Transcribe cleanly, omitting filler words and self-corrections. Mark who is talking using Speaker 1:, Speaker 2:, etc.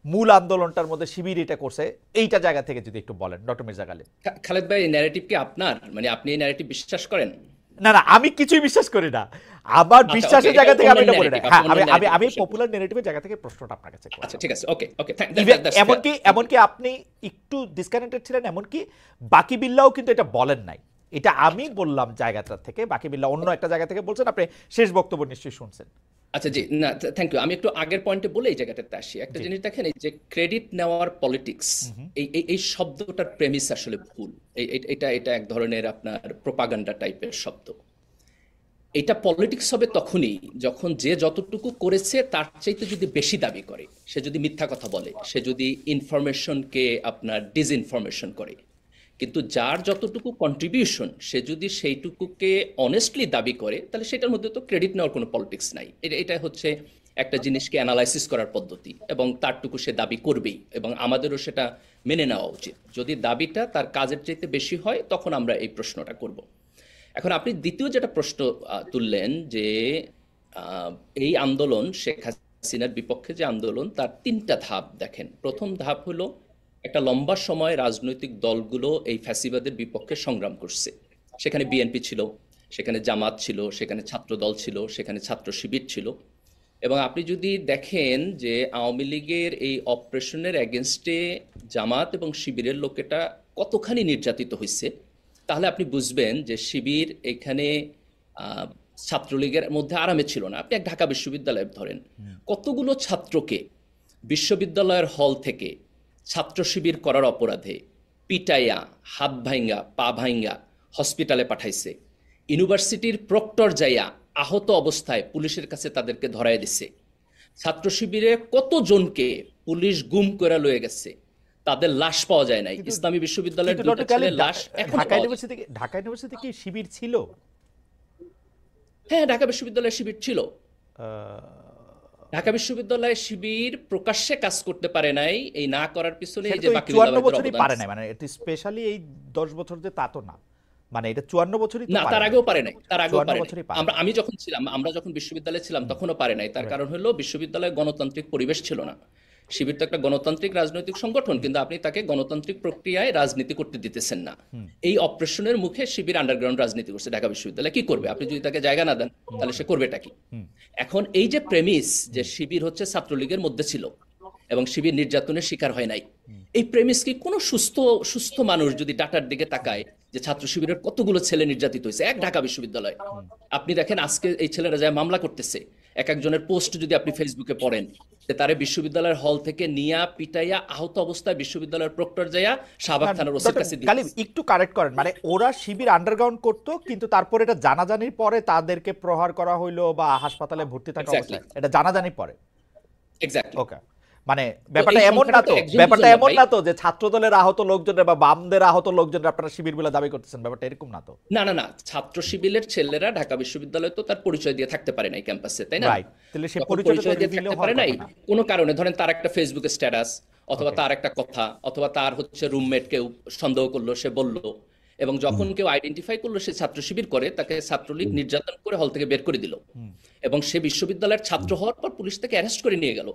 Speaker 1: মূল আন্দোলনটার মধ্যে শিবির এটা করছে, এইটা জায়গা থেকে যদি একটু বলেন ডক্টর মির্জা গালিব।
Speaker 2: খালেদ ভাই, এই ন্যারেটিভ কি আপনার, মানে আপনি এই ন্যারেটিভ বিশ্বাস করেন?
Speaker 1: না না, আমি কিছুই বিশ্বাস করি না। আমার
Speaker 2: আচ্ছা, ওকে,
Speaker 1: বিশ্বাসের
Speaker 2: এটা
Speaker 1: জায়গা থেকে আমি
Speaker 2: অন্যের
Speaker 1: এটা বলি না।
Speaker 2: ন্যারেটিভ, আপনি
Speaker 1: হ্যাঁ, আমি
Speaker 2: অন্যের
Speaker 1: আমি
Speaker 2: ন্যারেটিভ
Speaker 1: আমি
Speaker 2: বিশ্বাস করেন।
Speaker 1: পপুলার ন্যারেটিভের জায়গা থেকে প্রশ্নটা আপনার কাছে
Speaker 2: আচ্ছা,
Speaker 1: করলাম।
Speaker 2: ঠিক আছে, ওকে ওকে,
Speaker 1: এমনকি এমনকি আপনি একটু ডিসকানেক্টেড ছিলেন, এমনকি বাকি বিল্লাও কিন্তু এটা বলেন নাই। এটা আমি বললাম জায়গাটা থেকে, বাকি বিল্লাহ অন্য একটা জায়গা থেকে বলছেন। আপনি শেষ বক্তব্য নিশ্চয়ই শুনছেন।
Speaker 2: আচ্ছা, জি, না, থ্যাংক ইউ। আমি একটু আগের পয়েন্টে বলে এই জায়গাটাতে আসি। একটা
Speaker 1: জি।
Speaker 2: জিনিস দেখেন, এই যে ক্রেডিট নেওয়ার পলিটিক্স, এই এই এই শব্দটার প্রেমিস আসলে ভুল। এটা এটা এক ধরনের আপনার প্রোপাগান্ডা টাইপের শব্দ। এটা পলিটিক্স হবে তখনই যখন যে যতটুকু করেছে তার চাইতে যদি বেশি দাবি করে, সে যদি মিথ্যা কথা বলে, সে যদি ইনফরমেশনকে আপনার ডিসইনফরমেশন করে। কিন্তু যার যতটুকু কন্ট্রিবিউশন, সে যদি সেইটুকুকে অনেস্টলি দাবি করে, তাহলে সেটার মধ্যে তো ক্রেডিট নেওয়ার কোনো পলিটিক্স নাই। এটা হচ্ছে একটা জিনিসকে অ্যানালাইসিস করার পদ্ধতি, এবং তারটুকু সে দাবি করবেই, এবং আমাদেরও সেটা মেনে নেওয়া উচিত। যদি দাবিটা তার কাজের চাইতে বেশি হয়, তখন আমরা এই প্রশ্নটা করব। এখন আপনি দ্বিতীয় যেটা প্রশ্ন তুললেন, যে এই আন্দোলন, শেখ হাসিনার বিপক্ষে যে আন্দোলন, তার তিনটা ধাপ দেখেন। প্রথম ধাপ হলো, একটা লম্বা সময় রাজনৈতিক দলগুলো এই ফ্যাসিবাদের বিপক্ষে সংগ্রাম করছে। সেখানে বিএনপি ছিল, সেখানে জামাত ছিল, সেখানে ছাত্র দল ছিল, সেখানে ছাত্র শিবির ছিল। এবং আপনি যদি দেখেন যে আওয়ামী লীগের এই অপারেশনের এগেনস্টে জামাত এবং শিবিরের লোকেটা কতখানি নির্যাতিত হয়েছে, তাহলে আপনি বুঝবেন যে শিবির এখানে ছাত্রলীগের মধ্যে আরামে ছিল না। আপনি এক ঢাকা বিশ্ববিদ্যালয়ে ধরেন, কতগুলো ছাত্রকে বিশ্ববিদ্যালয়ের হল থেকে ছাত্র শিবির করার অপরাধে পিটাইয়া, হাত ভাঙ্গা, পা ভাঙ্গা হসপিটালে পাঠাইছে। ইউনিভার্সিটির প্রক্টর যাইয়া আহত অবস্থায় পুলিশের কাছে তাদেরকে ধরায় দিছে। ছাত্র শিবিরে কতজনকে পুলিশ গুম করে লয়ে গেছে, তাদের লাশ পাওয়া যায় নাই।
Speaker 1: কিন্তু
Speaker 2: ইসলামী বিশ্ববিদ্যালয়ের
Speaker 1: কিন্তু
Speaker 2: দুইটা
Speaker 1: ডক্টর গালিব,
Speaker 2: ছেলের লাশ এখনো
Speaker 1: ঢাকা
Speaker 2: পাওয়া যায়।
Speaker 1: ইউনিভার্সিটি, ঢাকা ইউনিভার্সিটি কি শিবির ছিল?
Speaker 2: হ্যাঁ, ঢাকা বিশ্ববিদ্যালয়ের শিবির ছিল।
Speaker 1: আহ,
Speaker 2: ঢাকা বিশ্ববিদ্যালয়ে শিবির প্রকাশ্যে কাজ করতে পারে নাই, এই না করার পিছনে এই
Speaker 1: সেটা
Speaker 2: যে
Speaker 1: তো এই
Speaker 2: বাকি
Speaker 1: 54
Speaker 2: বিল্লাবাহিনীর
Speaker 1: বছরই
Speaker 2: অবদান
Speaker 1: পারে
Speaker 2: আছে।
Speaker 1: নাই, মানে এটা স্পেশালি এই 10 বছর যে তা তো না, মানে এটা 54 বছরই তো
Speaker 2: না,
Speaker 1: পারে
Speaker 2: তার
Speaker 1: নাই।
Speaker 2: আগেও পারে নাই, তার আগেও
Speaker 1: 54
Speaker 2: পারে নাই।
Speaker 1: বছরই পারে নাই।
Speaker 2: আমরা যখন বিশ্ববিদ্যালয়ে ছিলাম তখনও পারে নাই। তার কারণ হলো, বিশ্ববিদ্যালয়ে গণতান্ত্রিক পরিবেশ ছিল না। শিবির তো একটা গণতান্ত্রিক রাজনৈতিক সংগঠন, কিন্তু আপনি তাকে গণতান্ত্রিক প্রক্রিয়ায় রাজনীতি করতে দিতেছেন না। এই অপারেশনের মুখে শিবির আন্ডারগ্রাউন্ড রাজনীতি করছে ঢাকা বিশ্ববিদ্যালয়ে। কি করবে? আপনি যদি তাকে জায়গা না দেন, তাহলে সে করবেটা কি? এখন এই যে প্রেমিস, যে শিবির হচ্ছে ছাত্রলীগের মধ্যে ছিল এবং শিবির নির্যাতনের শিকার হয় নাই, এই প্রেমিস কি কোনো সুস্থ সুস্থ মানুষ যদি ডাটার দিকে তাকায়, যে ছাত্র শিবিরের কতগুলো ছেলে নির্যাতিত হয়েছে এক ঢাকা বিশ্ববিদ্যালয়ে, আপনি দেখেন আজকে এই ছেলেরা যায় মামলা করতেছে। এক একজনের পোস্ট যদি আপনি ফেসবুকে পড়েন, যে তারে বিশ্ববিদ্যালয়ের হল থেকে নিয়া পিটাইয়া আহত অবস্থায় বিশ্ববিদ্যালয়ের প্রক্টর যাইয়া শাহবাগ থানার ওসির কাছে
Speaker 1: গালিব
Speaker 2: দিয়েছে।
Speaker 1: একটু কারেক্ট করেন, মানে ওরা শিবির আন্ডারগ্রাউন্ড করতো, কিন্তু তারপর এটা জানাজানির পরে তাদেরকে প্রহার করা হইলো বা হাসপাতালে ভর্তি থাকা
Speaker 2: এক্স্যাক্টলি,
Speaker 1: অবস্থায় এটা জানাজানির পরে।
Speaker 2: এক্স্যাক্টলি।
Speaker 1: ওকে, মানে
Speaker 2: তো এই সংখ্যাটা তো একজন দুজন না ভাই।
Speaker 1: না তো যে ছাত্র দলের আহত লোকজনের বা বামদের আহত লোকজনের আপনারা শিবির বলে দাবি করতেছেন, ব্যাপারটা এরকম না তো।
Speaker 2: না না না, ছাত্র শিবিরের ছেলেরা ঢাকা বিশ্ববিদ্যালয়ে তো তার পরিচয় দিয়ে থাকতে পারে নাই ক্যাম্পাসে, তাই না?
Speaker 1: রাইট, তাহলে সে
Speaker 2: যখন
Speaker 1: পরিচয়টা তো
Speaker 2: পরিচয় দিয়ে
Speaker 1: রিভিলও
Speaker 2: থাকতে
Speaker 1: হওয়ার
Speaker 2: পারে নাই
Speaker 1: কথা না।
Speaker 2: কোনো কারণে, ধরেন তার একটা ফেসবুকে স্ট্যাটাস, অথবা
Speaker 1: ওকে,
Speaker 2: তার একটা কথা, অথবা তার হচ্ছে রুমমেট কেউ সন্দেহ করলো, সে বলল, এবং যখন কেউ আইডেন্টিফাই করলো সে ছাত্র শিবির করে, তাকে ছাত্রলীগ নির্যাতন করে হল থেকে বের করে দিল, এবং সে বিশ্ববিদ্যালয়ের ছাত্র হওয়ার পর পুলিশ তাকে অ্যারেস্ট করে নিয়ে গেল।